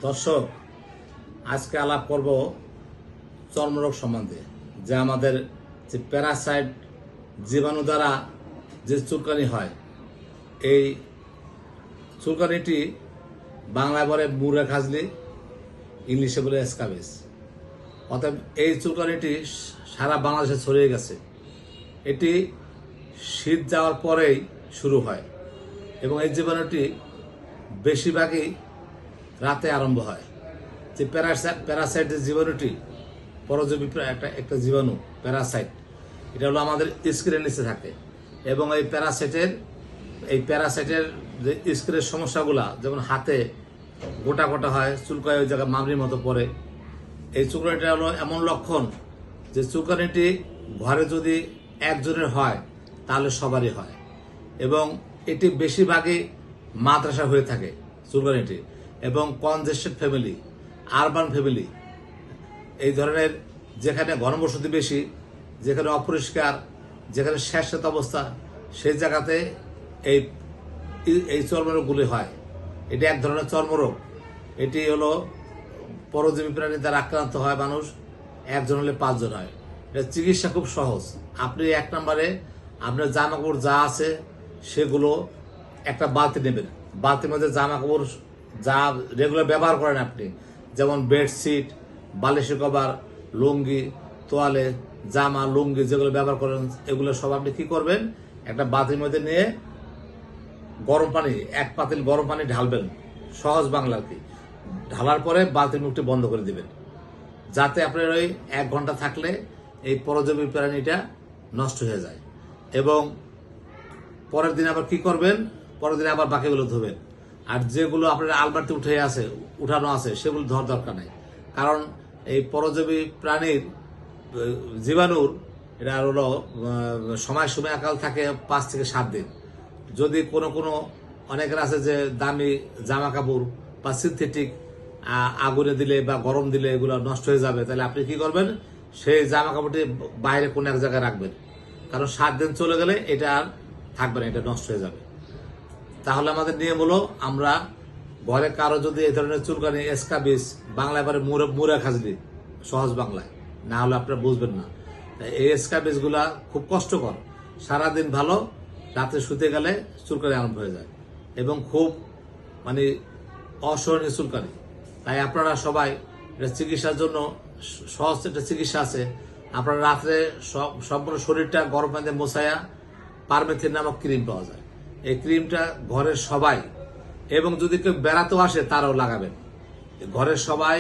দর্শক, আজকে আলাপ করব চর্মরোগ সম্বন্ধে। যে আমাদের যে প্যারাসাইট জীবাণু দ্বারা যে চুলকানি হয়, এই চুলকানিটি বাংলায় বলে মুড়ে খাজলি, ইংলিশে বলে স্ক্যাবিস। অর্থাৎ এই চুলকানিটি সারা বাংলাদেশে ছড়িয়ে গেছে। এটি শীত যাওয়ার পরেই শুরু হয় এবং এই জীবাণুটি বেশিরভাগই রাতে আরম্ভ হয়। যে প্যারাসাইট যে জীবাণুটি, পরজীবী একটা জীবাণু প্যারাসাইট, এটা হলো আমাদের স্কিনের নিচে থাকে এবং এই প্যারাসাইটের যে স্কিনের সমস্যাগুলা, যেমন হাতে গোটা গোটা হয়, চুলকায় ওই জায়গায় মামরির মতো পড়ে। এই চুলকানিটা হলো এমন লক্ষণ যে চুলকানিটি ঘরে যদি একজনের হয় তাহলে সবারই হয় এবং এটি বেশিরভাগই মাদ্রাসা হয়ে থাকে চুলকানিটি, এবং কনজেস্টেড ফ্যামিলি, আরবান ফ্যামিলি, এই ধরনের যেখানে ঘনবসতি বেশি, যেখানে অপরিষ্কার, যেখানে স্যাঁতস্যাঁতে অবস্থা, সেই জায়গাতে এই চর্মরোগগুলি হয়। এটি এক ধরনের চর্মরোগ। এটি হলো পরজীবী প্রাণী দ্বারা আক্রান্ত হয় মানুষ, একজন হলে 5 জন হয়। এটা চিকিৎসা খুব সহজ। আপনি 1 নম্বরে আপনার জামা কাপড় যা আছে সেগুলো একটা বালতি নেবেন। বালতির মধ্যে জামা কাপড় যা রেগুলার ব্যবহার করেন আপনি, যেমন বেডশিট, বালিশের কভার, লুঙ্গি, তোয়ালে, জামা, লুঙ্গি যেগুলো ব্যবহার করেন, এগুলো সব আপনি কি করবেন, একটা বালতির মধ্যে নিয়ে গরম পানি, 1 পাতিল গরম পানি ঢালবেন। সহজ বাংলা আর কি। ঢালার পরে বালতির মুখটি বন্ধ করে দিবেন, যাতে আপনার ওই 1 ঘন্টা থাকলে এই পরজীবী প্রাণীটা নষ্ট হয়ে যায়। এবং পরের দিন আবার কি করবেন, পরের দিন আবার বাকিগুলো ধুবেন। আর যেগুলো আপনার আলমারিতে উঠানো আছে সেগুলো ধোয়ার দরকার নেই, কারণ এই পরজীবী প্রাণীর জীবাণুর এটা হলো সময় আকাল থাকে 5 থেকে 7 দিন। যদি কোনো অনেকের আছে যে দামি জামা কাপড় বা সিনথেটিক আগুনে দিলে বা গরম দিলে এগুলো নষ্ট হয়ে যাবে, তাহলে আপনি কি করবেন, সেই জামা কাপড়টি বাইরে কোনো এক জায়গায় রাখবেন, কারণ 7 দিন চলে গেলে এটা আর থাকবে না, এটা নষ্ট হয়ে যাবে। তাহলে আমাদের নিয়ম হলো, আমরা ঘরে কারো যদি এই ধরনের চুলকানি, স্ক্যাবিস, বাংলায় বলে মুড়া খাজলি, সহজ বাংলায়, না হলে আপনারা বুঝবেন না। এই স্ক্যাবিস গুলা খুব কষ্টকর, সারাদিন ভালো, রাতে শুতে গেলে চুলকানি আরম্ভ হয়ে যায় এবং খুব অসহনীয় চুলকানি। তাই আপনারা সবাই এটা চিকিৎসার জন্য সহজ একটা চিকিৎসা আছে। আপনারা রাত্রে সম্পূর্ণ শরীরটা গরম পানিতে মোছায়া পারমেথিন নামক ক্রিম পাওয়া যায়। এই ক্রিমটা ঘরের সবাই, এবং যদি কেউ বেড়াতেও আসে তারাও লাগাবেন। ঘরের সবাই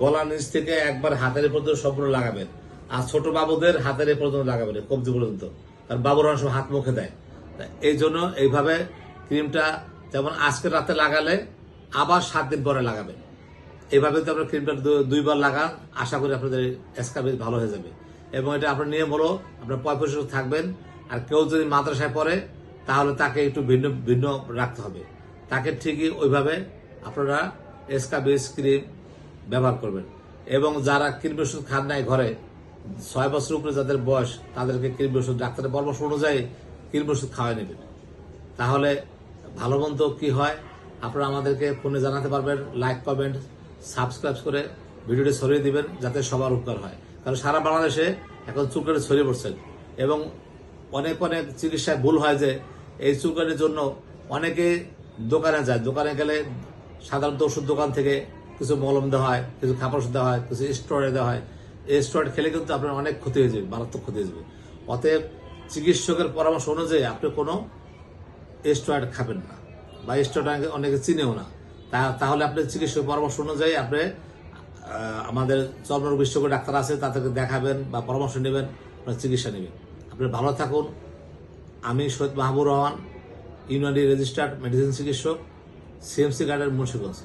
গলার নিচ থেকে একবার হাতের পর্যন্ত সম্পূর্ণ লাগাবেন, আর ছোট বাবুদের হাতের পর্যন্ত লাগাবেন, কবজি পর্যন্ত, কারণ বাবুরা অনেক সময় হাত মুখে দেয়। এই জন্য এইভাবে ক্রিমটা যেমন আজকে রাতে লাগালে আবার 7 দিন পরে লাগাবেন। এইভাবে তো আপনার ক্রিমটা 2 বার লাগান, আশা করি আপনাদের স্ক্যাবিস ভালো হয়ে যাবে। এবং এটা আপনার নিয়ম হলো, আপনার পয়পরিষ্কার থাকবেন। আর কেউ যদি মাদ্রাসায় পড়ে তাহলে তাকে একটু ভিন্ন রাখতে হবে, তাকে ঠিকই ওইভাবে আপনারা স্ক্যাবিস ক্রিম ব্যবহার করবেন। এবং যারা কৃমি ওষুধ খান নাই ঘরে, 6 বছর উপরে যাদের বয়স, তাদেরকে কৃমি ওষুধ ডাক্তারের পরামর্শ অনুযায়ী কৃমি ওষুধ খাওয়াই নেবেন। তাহলে ভালো মন্দ কি হয় আপনারা আমাদেরকে ফোনে জানাতে পারবেন। লাইক, কমেন্ট, সাবস্ক্রাইব করে ভিডিওটি ছড়িয়ে দিবেন, যাতে সবার উপকার হয়। কারণ সারা বাংলাদেশে এখন চুলকানি ছড়িয়ে পড়ছে এবং অনেক চিকিৎসায় ভুল হয় যে এই চুলকানির জন্য অনেকে দোকানে যায়। দোকানে গেলে সাধারণত ওষুধ দোকান থেকে কিছু মলম দেওয়া হয়, কিছু খাবার ওষুধ দেওয়া হয়, কিছু স্টেরয়েড দেওয়া হয়। এই স্টেরয়েড খেলে কিন্তু আপনার অনেক ক্ষতি হয়ে যাবে, মারাত্মক ক্ষতি হয়ে যাবে। অতএব চিকিৎসকের পরামর্শ অনুযায়ী আপনি কোনো স্টেরয়েড খাবেন না, বা স্টেরয়েড অনেকে চিনেও না। তাহলে আপনি চিকিৎসকের পরামর্শ অনুযায়ী আপনি আমাদের চর্মরোগ বিশেষজ্ঞ ডাক্তার আছে, তাদেরকে দেখাবেন বা পরামর্শ নেবেন, চিকিৎসা নেবেন। আপনি ভালো থাকুন। আমি সৈয়দ মাহবুব রহমান, ইউনানি রেজিস্টার্ড মেডিসিন চিকিৎসক, সিএমসি গার্ডের মুন্সিগঞ্জ।